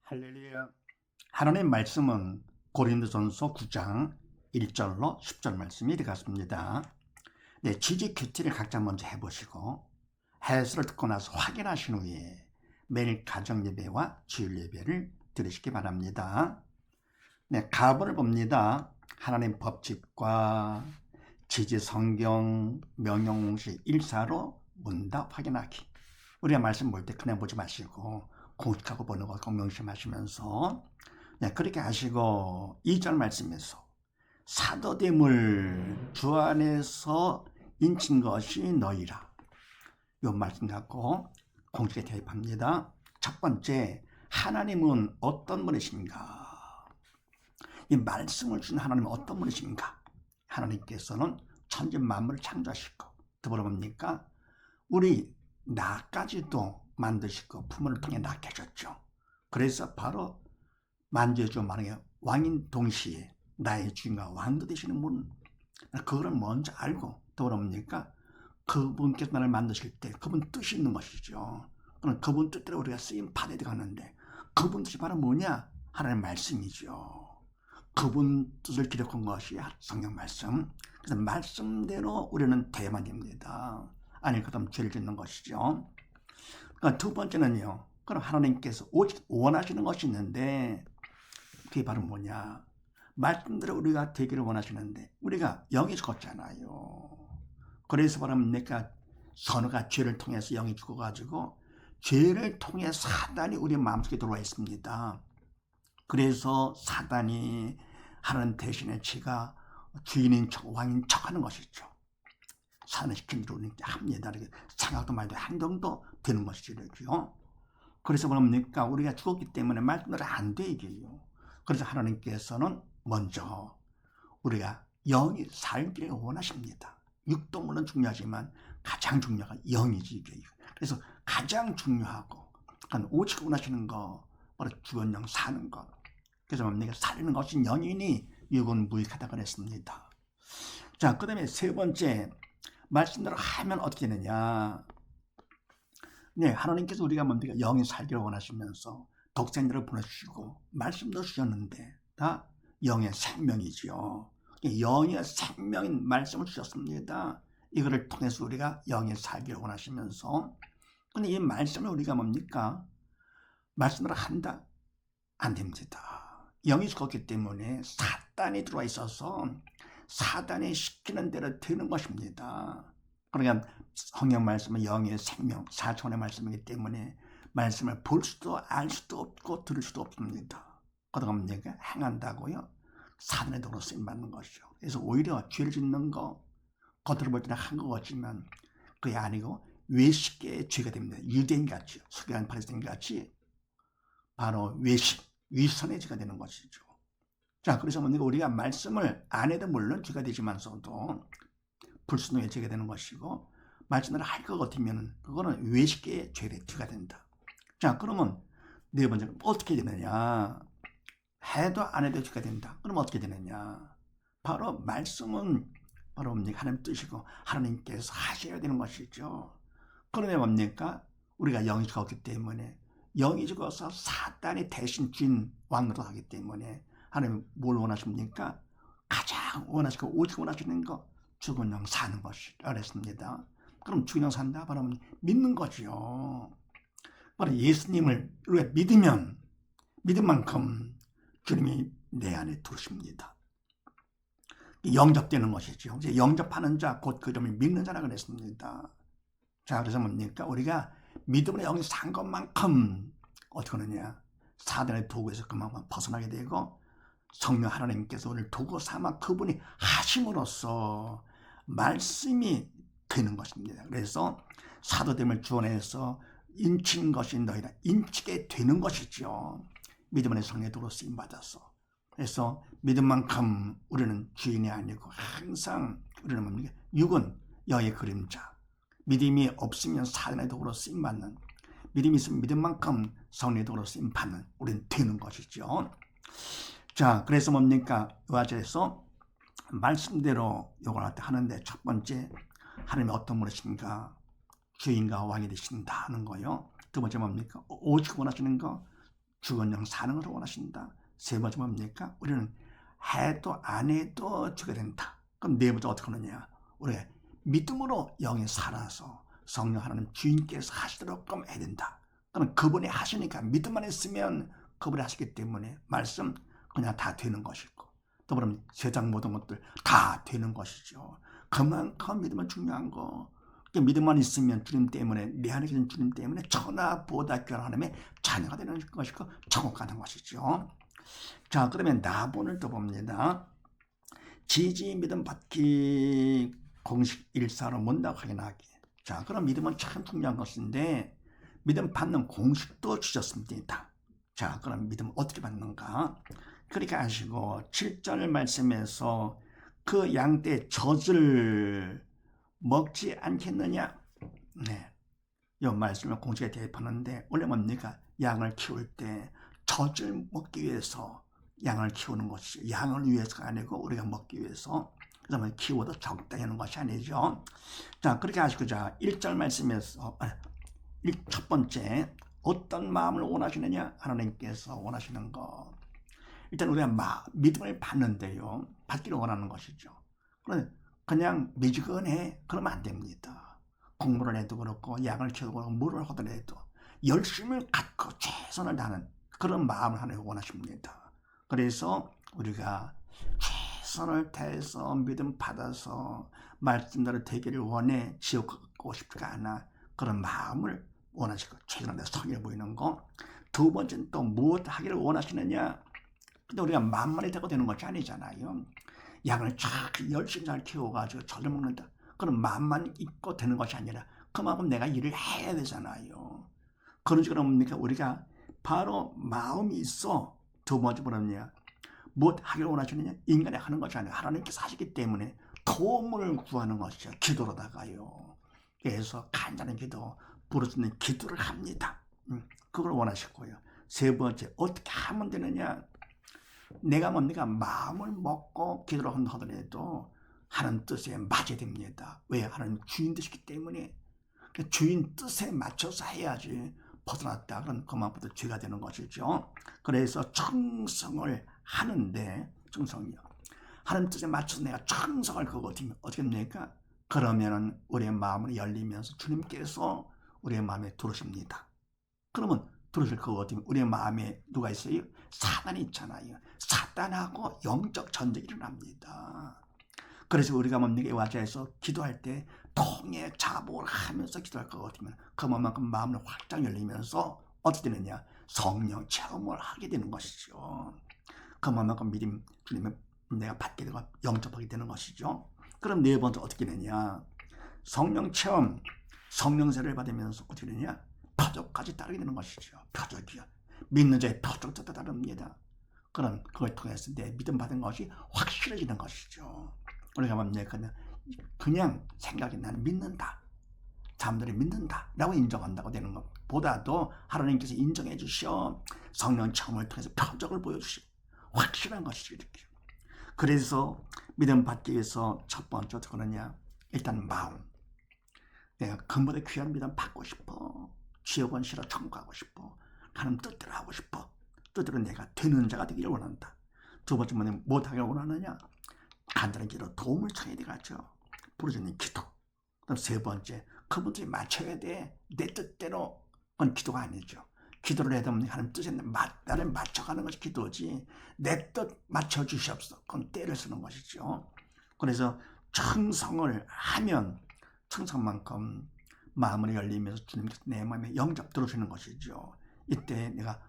할렐루야. 하나님 말씀은 고린도전서 9장 1절로 10절 말씀이 되겠습니다. 네, 지지 큐티를 각자 먼저 해보시고 해설을 듣고 나서 확인하신 후에 매일 가정 예배와 주일 예배를 드리시기 바랍니다. 네, 가본을 봅니다. 하나님 법칙과 지지 성경 명령공식 일사로 문답 확인하기. 우리가 말씀 볼 때 그냥 보지 마시고 공식하고 보는 거 꼭 명심하시면서 그렇게 하시고 2절 말씀에서 사도됨을 주 안에서 인친 것이 너희라. 이 말씀 갖고 공식에 대입합니다. 첫 번째, 하나님은 어떤 분이신가? 이 말씀을 주신 하나님은 어떤 분이신가? 하나님께서는 천지 만물을 창조하시고 더불어 뭡니까? 우리 나까지도 만드시고 부모를 통해 낳게 하셨죠. 그래서 바로 만주의 만왕의 왕인 동시에 나의 주인과 왕도 되시는 분, 그거를 먼저 알고 더불어 뭡니까? 그분께서 나를 만드실 때 그분 뜻이 있는 것이죠. 그럼 그분 뜻대로 우리가 쓰임 받아야 되는데 그분 뜻이 바로 뭐냐? 하나님의 말씀이죠. 그분 뜻을 기록한 것이 성경 말씀. 그래서 말씀대로 우리는 대해만 됩니다. 아니 그다음 죄를 짓는 것이죠. 그러니까 두 번째는요. 그럼 하나님께서 오직 원하시는 것이 있는데 그게 바로 뭐냐? 말씀대로 우리가 되기를 원하시는데 우리가 영이 죽었잖아요. 그래서 바로 내가 선우가 죄를 통해서 영이 죽어가지고 죄를 통해 사단이 우리 마음속에 들어와 있습니다. 그래서 사단이 하나님 대신에 지가 주인인 척 왕인 척 하는 것이죠. 사는 시킨 대로 합니다. 생각도 말도 행동도 되는 것이죠. 그래서 뭡니까? 우리가 죽었기 때문에 말씀대로 안 돼 이게요. 그래서 하나님께서는 먼저 우리가 영이 살기를 원하십니다. 육도 물론 중요하지만 가장 중요한 영이지 이게. 그래서 가장 중요하고 오직 원하시는 거 바로 죽은 영 사는 것. 그래서 뭡니까? 살리는 것이 영이니 육은 무익하다 그랬습니다. 자, 그 다음에 세 번째, 말씀대로 하면 어떻게 되느냐? 네, 하나님께서 우리가 뭡니까? 영이 살기를 원하시면서 독생자를 보내주시고 말씀도 주셨는데 다 영의 생명이지요. 영의 생명인 말씀을 주셨습니다. 이거를 통해서 우리가 영이 살기를 원하시면서 근데 이 말씀을 우리가 뭡니까? 말씀으로 한다? 안 됩니다. 영이 죽었기 때문에 사단이 들어와 있어서 사단이 시키는 대로 되는 것입니다. 그러니까 성경 말씀은 영의 생명, 사천의 말씀이기 때문에 말씀을 볼 수도 알 수도 없고 들을 수도 없습니다. 그러다 내가 행한다고요? 사단의 도로 쓰임받는 것이죠. 그래서 오히려 죄를 짓는 거 겉으로 볼 때는 한 것 같지만 그게 아니고 외식의 죄가 됩니다. 유대인같이 서기관 바리새인같이 바로 외식, 위선의 죄가 되는 것이죠. 자, 그래서 우리가 말씀을 안 해도 물론 죄가 되지만서도 불순종의 죄가 되는 것이고 말씀을 할 것 같으면 그거는 외식의 죄가 된다. 자, 그러면 네 번째는 어떻게 되느냐? 해도 안 해도 죄가 된다. 그럼 어떻게 되느냐? 바로 말씀은 바로 하나님 뜻이고 하나님께서 하셔야 되는 것이죠. 그러면 뭡니까? 우리가 영이 죽었기 때문에 영이 죽어서 사단이 대신 주인 왕으로 하기 때문에 하나님 뭘 원하십니까? 가장 원하시고 오직 원하시는 거 죽은 영 사는 것이 그랬습니다. 그럼 죽은 영 산다? 바로 믿는 거죠. 바로 예수님을 우리가 믿으면 믿은 만큼 주님이 내 안에 두십니다. 영접되는 것이죠. 이제 영접하는 자 곧 그 이름을 믿는 자라 그랬습니다. 자, 그래서 뭡니까? 우리가 믿음으로 영이 산 것만큼 어떻게 하느냐? 사단의 도구에서 그만큼 벗어나게 되고 성령 하나님께서 오늘 도구 삼아 그분이 하심으로써 말씀이 되는 것입니다. 그래서 사도됨을 주원해서 인친 것이 너희라 인치게 되는 것이죠. 믿음의 성령의 도로 쓰임 받아서. 그래서 믿음만큼 우리는 주인이 아니고 항상 우리는 뭡니까? 육은 영의 그림자. 믿음이 없으면 사단의 도구로 쓰임 받는. 믿음이 있으면 믿음만큼 성령의 도구로 쓰임 받는. 우리는 되는 것이죠. 자, 그래서 뭡니까? 요아절에서 말씀대로 요걸 하는데 첫 번째 하나님이 어떤 분이신가? 주인과 왕이 되신다 하는 거요. 두 번째 뭡니까? 오직 원하시는 거 죽은 영 사는 것을 원하신다. 세 번째 뭡니까? 우리는 해도 안 해도 주게 된다. 그럼 네 번째 어떻게 하느냐? 우리가 믿음으로 영에 살아서 성령 하나님 주인께서 하시도록 해야 된다. 그럼 그분이 하시니까 믿음만 있으면 그분이 하시기 때문에 말씀 그냥 다 되는 것이고, 또 그럼 세상 모든 것들 다 되는 것이죠. 그만큼 믿음은 중요한 거. 믿음만 있으면 주님 때문에, 내 안에 계신 주님 때문에 천하보다 귀한 하나님의 자녀가 되는 것이고 천국 가는 것이죠. 자, 그러면 나본을 또 봅니다. 지지 믿음 받기 공식 일사로 문답 확인하기. 자, 그럼 믿음은 참 중요한 것인데 믿음 받는 공식도 주셨습니다. 자, 그럼 믿음 어떻게 받는가? 그렇게 하시고 7절 말씀에서 그 양떼 젖을 먹지 않겠느냐? 네, 이 말씀을 공식에 대입하는데 원래 뭡니까? 양을 키울 때 젖을 먹기 위해서 양을 키우는 것이 양을 위해서가 아니고 우리가 먹기 위해서, 그러면 키워도 적당히 하는 것이 아니죠. 자, 그렇게 하시고, 자 1절 말씀에서 첫 번째 어떤 마음을 원하시느냐? 하나님께서 원하시는 거. 일단 우리가 믿음을 받는데요, 받기를 원하는 것이죠. 그냥 미지근해 그러면 안 됩니다. 공부를 해도 그렇고 양을 키우고 그렇고 물을 하더라도 열심을 갖고 최선을 다하는 그런 마음을 하나님 원하십니다. 그래서 우리가 최선을 다해서 믿음 받아서 말씀대로 되기를 원해, 지옥 가고 싶지가 않아, 그런 마음을 원하시고 최선을 다해서 성의를 보이는 거. 두 번째는 또 무엇 하기를 원하시느냐? 근데 우리가 만만히 되고 되는 것이 아니잖아요. 양을 열심히 잘 키워가지고 젖을 먹는다. 그럼 마음만 있고 되는 것이 아니라 그만큼 내가 일을 해야 되잖아요. 그런 식으로 뭡니까? 우리가 바로 마음이 있어. 두 번째 뭐냐? 무엇 하기를 원하시느냐? 인간이 하는 것이 아니라 하나님께서 하시기 때문에 도움을 구하는 것이죠. 기도로다가요. 그래서 간단한 기도, 부르짖는 기도를 합니다. 그걸 원하시고요. 세 번째, 어떻게 하면 되느냐? 내가 뭡니까? 마음을 먹고 기도를 한다 하더라도 하나님 뜻에 맞아야 됩니다. 왜? 하나님 주인 되시기 때문에 주인 뜻에 맞춰서 해야지 벗어났다 그런 그만부터 죄가 되는 것이죠. 그래서 충성을 하는데, 충성이요, 하나님 뜻에 맞춰서 내가 충성을 그거거든요. 어떻게 됩니까? 그러면은 우리의 마음을 열리면서 주님께서 우리의 마음에 들어오십니다. 그러면 들어오실 거거든요. 우리의 마음에 누가 있어요? 사단이 있잖아요. 사단하고 영적 전쟁이 일어납니다. 그래서 우리가 뭡니까? 와자에서 기도할 때 통해 자복을 하면서 기도할 거거든요. 그만큼 마음을 활짝 열리면서 어떻게 되느냐? 성령 체험을 하게 되는 것이죠. 그만큼 믿음, 주님의 내가 받게 되고 영접하게 되는 것이죠. 그럼 네 번째 어떻게 되냐? 성령 체험, 성령세를 받으면서 어떻게 되냐? 표적까지 따르게 되는 것이죠. 표적이요. 믿는 자의 표적도 다릅니다. 그럼 그걸 통해서 내 믿음 받은 것이 확실해지는 것이죠. 우리가 그냥 생각이 나는 믿는다, 사람들이 믿는다 라고 인정한다고 되는 것보다도 하나님께서 인정해 주시어 성령 체험을 통해서 표적을 보여주시고 확실한 것이죠. 이렇게. 그래서 믿음 받기 위해서 첫 번째 어떻게 하느냐? 일단 마음. 내가 근본에 귀한 믿음 받고 싶어. 지옥은 싫어, 천국 가고 싶어. 하나님 뜻대로 하고 싶어. 뜻대로 내가 되는 자가 되기를 원한다. 두 번째 뭐냐? 못하기를 원하느냐? 간단한 기도, 도움을 청해야 되겠죠. 부르짖는 기도. 그럼 세 번째, 그분들이 맞춰야 돼. 내 뜻대로. 그건 기도가 아니죠. 기도를 해야 되면 하나님 뜻에 나를 맞춰가는 것이 기도지, 내 뜻 맞춰주시옵소서. 그건 때를 쓰는 것이죠. 그래서 충성을 하면 충성만큼 마음을 열리면서 주님께서 내 마음에 영접 들어오시는 것이죠. 이때 내가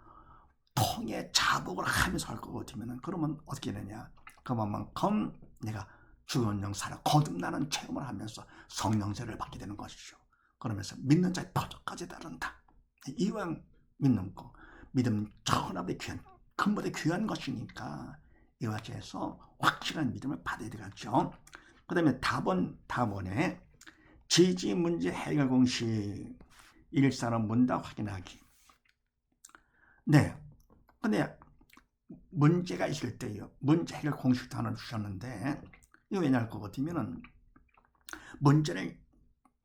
통해 자복을 하면서 할 거거든요. 그러면 어떻게 되냐? 그만큼 내가 죽은 영 살아 거듭나는 체험을 하면서 성령세를 받게 되는 것이죠. 그러면서 믿는 자의 표적까지 다른다. 이왕 믿는 거, 믿음 천하보다 귀한, 근본에 귀한 것이니까 이와 같이 해서 확실한 믿음을 받아야 되겠죠. 그 다음에 답원에 지지 문제 해결 공식 일사는 문답 확인하기. 네. 근데 문제가 있을 때요, 문제 해결 공식도 하나 주셨는데, 이거 왜냐 할 것 같으면은, 문제를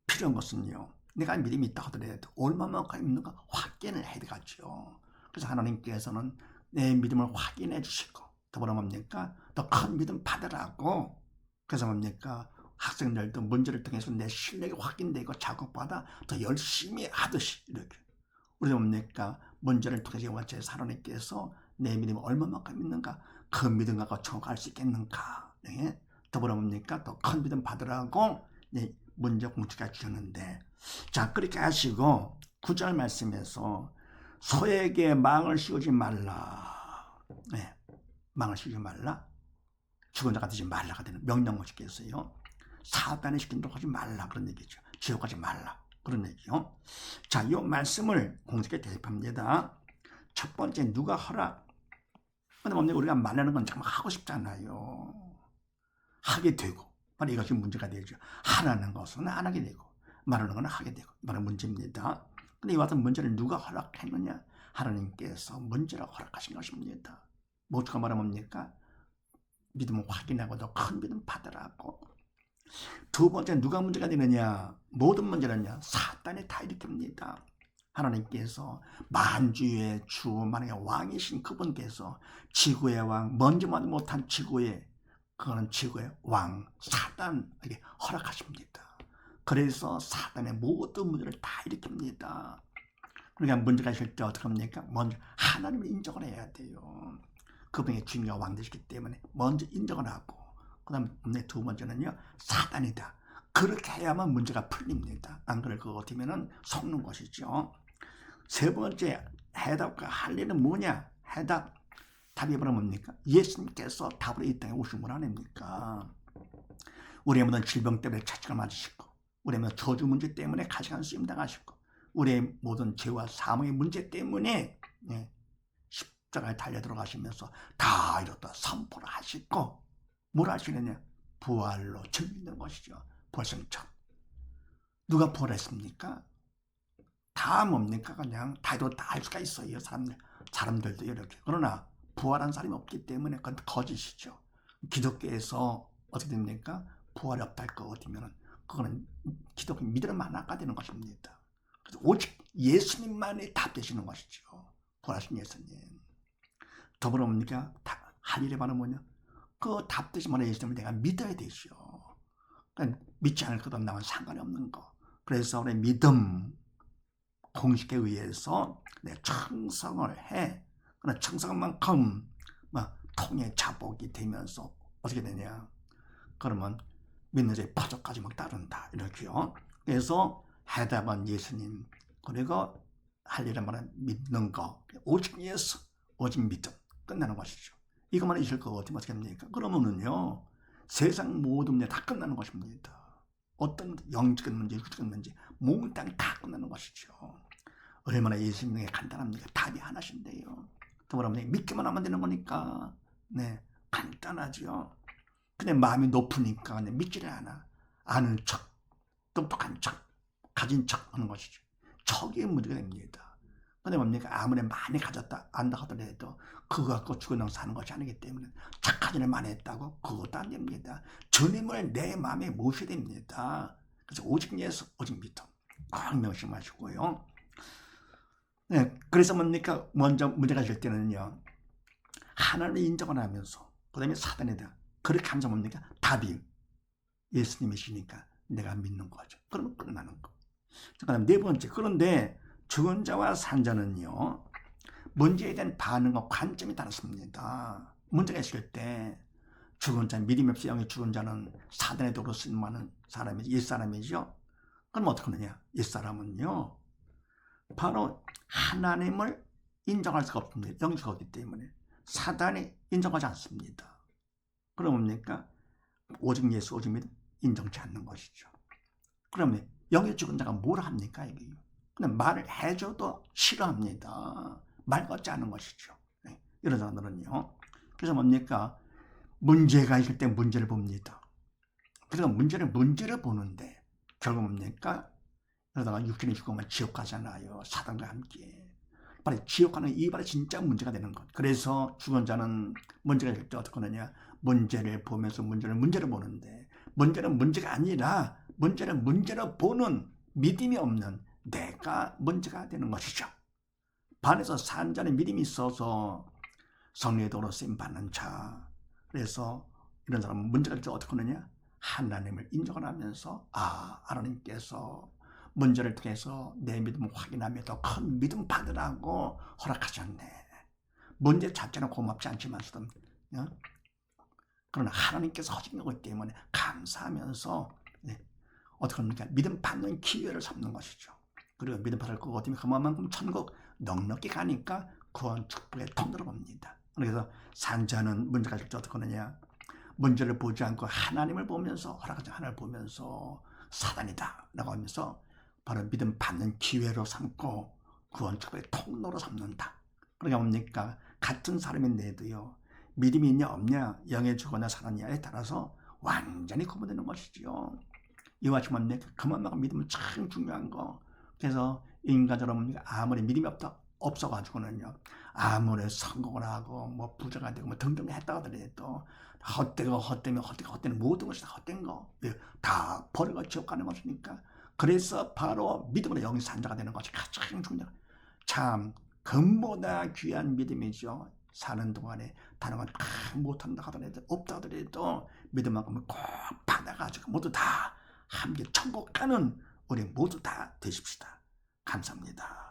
필요한 것은요, 내가 믿음이 있다 하더라도 얼마만큼 있는가 확인을 해야 되겠죠. 그래서 하나님께서는 내 믿음을 확인해 주시고 더불어 뭡니까? 더 큰 믿음 받으라고. 그래서 뭡니까? 학생들도 문제를 통해서 내 실력이 확인되고 자극받아 더 열심히 하듯이 이렇게. 우리도 뭡니까? 문제를 통해서 영화체 하나님께서 내 믿음이 얼마만큼 믿는가? 그 믿음과 거쳐갈 수 있겠는가? 네? 더불어 뭡니까? 더 큰 믿음 받으라고 네, 문제 공지가 주셨는데, 자, 그렇게 하시고 9절 말씀에서 소에게 망을 씌우지 말라. 네, 망을 씌우지 말라. 죽은 자가 되지 말라가 되는 명령을 시켰어요. 사단이 시킨 대로 하지 말라 그런 얘기죠. 지옥 가지 말라 그런 얘기요. 자, 이 말씀을 공식에 대입합니다. 첫 번째, 누가 허락? 근데 우리가 말하는 건 정말 하고 싶잖아요. 하게 되고, 바로 이것이 문제가 되죠. 하라는 것은 안 하게 되고, 말하는 건 하게 되고, 바로 문제입니다. 근데 이와 같은 문제를 누가 허락했느냐? 하나님께서 문제를 허락하신 것입니다. 뭐가 말하면 뭡니까? 믿음을 확인하고 더 큰 믿음 받으라고. 두 번째, 누가 문제가 되느냐? 모든 문제는요, 사단이 다 일으킵니다. 하나님께서 만주의 주, 만약에 왕이신 그분께서 지구의 왕, 먼지만 못한 지구의, 그거는 지구의 왕, 사단에게 허락하십니다. 그래서 사단의 모든 문제를 다 일으킵니다. 그러니까 문제가 있을 때 어떻게 합니까? 먼저 하나님을 인정을 해야 돼요. 그분이 주인과 왕 되시기 때문에 먼저 인정을 하고, 그 다음에 두 번째는요, 사단이다. 그렇게 해야만 문제가 풀립니다. 안 그럴 것 같으면 속는 것이죠. 세 번째, 해답과 할 일은 뭐냐? 해답. 답이 바로 뭡니까? 예수님께서 답으로 이 땅에 오신 분 아닙니까? 우리의 모든 질병 때문에 자책을 맞으시고, 우리의 모든 저주 문제 때문에 가시관 쓰임 당하시고, 우리의 모든 죄와 사망의 문제 때문에 십자가에 달려 들어가시면서 다 이렇다 선포를 하시고, 뭘 하시느냐? 부활로 증명된 것이죠. 부활승천. 누가 부활했습니까? 다 뭡니까? 그냥 다도 다 알 수가 있어요. 사람들도 이렇게. 그러나 부활한 사람이 없기 때문에 그건 거짓이죠. 기독교에서 어떻게 됩니까? 부활이 없다 할 것 같으면 그거는 기독교 믿음을 만나가 되는 것입니다. 그래서 오직 예수님만이 답 되시는 것이죠. 부활하신 예수님. 더불어 뭡니까? 할 일이 바로 뭐냐? 그 답 되시면 예수님을 내가 믿어야 되죠. 그러니까 믿지 않을 것도 나와 상관이 없는 거. 그래서 우리 믿음 공식에 의해서 내 충성을 해. 그러나 충성한 만큼 통의 자복이 되면서 어떻게 되냐? 그러면 믿는 자의 포도까지 막 따른다 이렇게요. 그래서 해답은 예수님, 그리고 할 일은 말은 믿는 거, 오직 예수, 오직 믿음 끝나는 것이죠. 이것만 있을 것 같으면 어떻게 합니까? 그러면은요, 세상 모든 문제 다 끝나는 것입니다. 어떤 영적인 문제, 육적인 문제, 몽땅 다 끝나는 것이죠. 얼마나 예수님이 간단합니까? 답이 하나신데요. 또 뭐라면 믿기만 하면 되는 거니까, 네, 간단하죠. 근데 마음이 높으니까 믿지를 않아. 아는 척, 똑똑한 척, 가진 척 하는 것이죠. 척이 문제가 됩니다. 근데 뭡니까? 아무리 많이 가졌다, 안다 하더라도 그거 갖고 죽어나서 사는 것이 아니기 때문에 착한 일을 많이 했다고 그것도 안 됩니다. 주님을 내 마음에 모셔야 됩니다. 그래서 오직 예수, 오직 믿음 꼭 명심하시고요. 네, 그래서 뭡니까? 먼저 문제가 있을 때는요, 하나님을 인정을 하면서 그 다음에 사단이다. 그렇게 하면서 뭡니까? 답이 예수님이시니까 내가 믿는 거죠. 그러면 끝나는 거. 그 다음 네 번째, 그런데 죽은 자와 산 자는요, 문제에 대한 반응과 관점이 다릅니다. 문제가 있을 때 죽은 자, 믿음이 없이 영이 죽은 자는 사단의 도로 쓰임하는 사람이죠. 옛사람이죠. 그럼 어떻게 하느냐? 옛사람은요, 바로 하나님을 인정할 수가 없습니다. 영주가 없기 때문에 사단이 인정하지 않습니다. 그럼 뭡니까? 오직 예수, 오직 믿음 인정치 않는 것이죠. 그러면 영이 죽은 자가 뭘 합니까? 이게 그냥 말을 해줘도 싫어합니다. 말 같지 않은 것이죠. 네, 이런 사람들은요. 그래서 뭡니까? 문제가 있을 때 문제를 봅니다. 그래서 문제를 보는데 결국 뭡니까? 그러다가 육신이 죽으면 지옥 가잖아요. 사단과 함께. 바로 지옥 가는 이 바로 진짜 문제가 되는 것. 그래서 죽은 자는 문제가 있을 때 어떻게 하느냐? 문제를 보면서 문제를 보는데, 문제는 문제가 아니라 문제는 문제로 보는 믿음이 없는 내가 문제가 되는 것이죠. 반에서 산자는 믿음이 있어서 성령의 도로 쓰임 받는 자. 그래서 이런 사람은 문제가 있을 때 어떻게 하느냐? 하나님을 인정을 하면서 하나님께서 문제를 통해서 내 믿음을 확인하며 더 큰 믿음 받으라고 허락하셨네. 문제 자체는 고맙지 않지만서도 그러나 하나님께서 하신 거기 때문에 감사하면서 어떻게 합니까? 믿음 받는 기회를 삼는 것이죠. 그리고 믿음 받을 것 같으면 그만큼 천국 넉넉히 가니까 구원 축복의 통로로 봅니다. 그래서 산자는 문제가 있을 때 어떻게 하느냐? 문제를 보지 않고 하나님을 보면서 허락하신 하나님을 보면서 사단이다 라고 하면서 바로 믿음 받는 기회로 삼고 구원 축복의 통로로 삼는다. 그러니까 뭡니까? 같은 사람인데도요, 믿음이 있냐 없냐, 영의 주거나 사느냐에 따라서 완전히 구분되는 것이지요. 이와 같이 뭡니까? 그만큼 믿음은 참 중요한 거. 그래서 인간처럼 아무리 믿음이 없어가지고는요, 아무리 성공을 하고 뭐 부자가 되고 뭐 등등 했다 하더라도 헛되면 모든 것이 다 헛된 거, 다 버리고 지옥 가는 것이니까. 그래서 바로 믿음으로 영이 산자가 되는 것이 가장 중요한, 참 금보다 귀한 믿음이죠. 사는 동안에 다른 건 다 못한다 하더라도 없다 하더라도 믿음만큼은 꼭 받아가지고 모두 다 함께 천국 가는 우리 모두 다 되십시다. 감사합니다.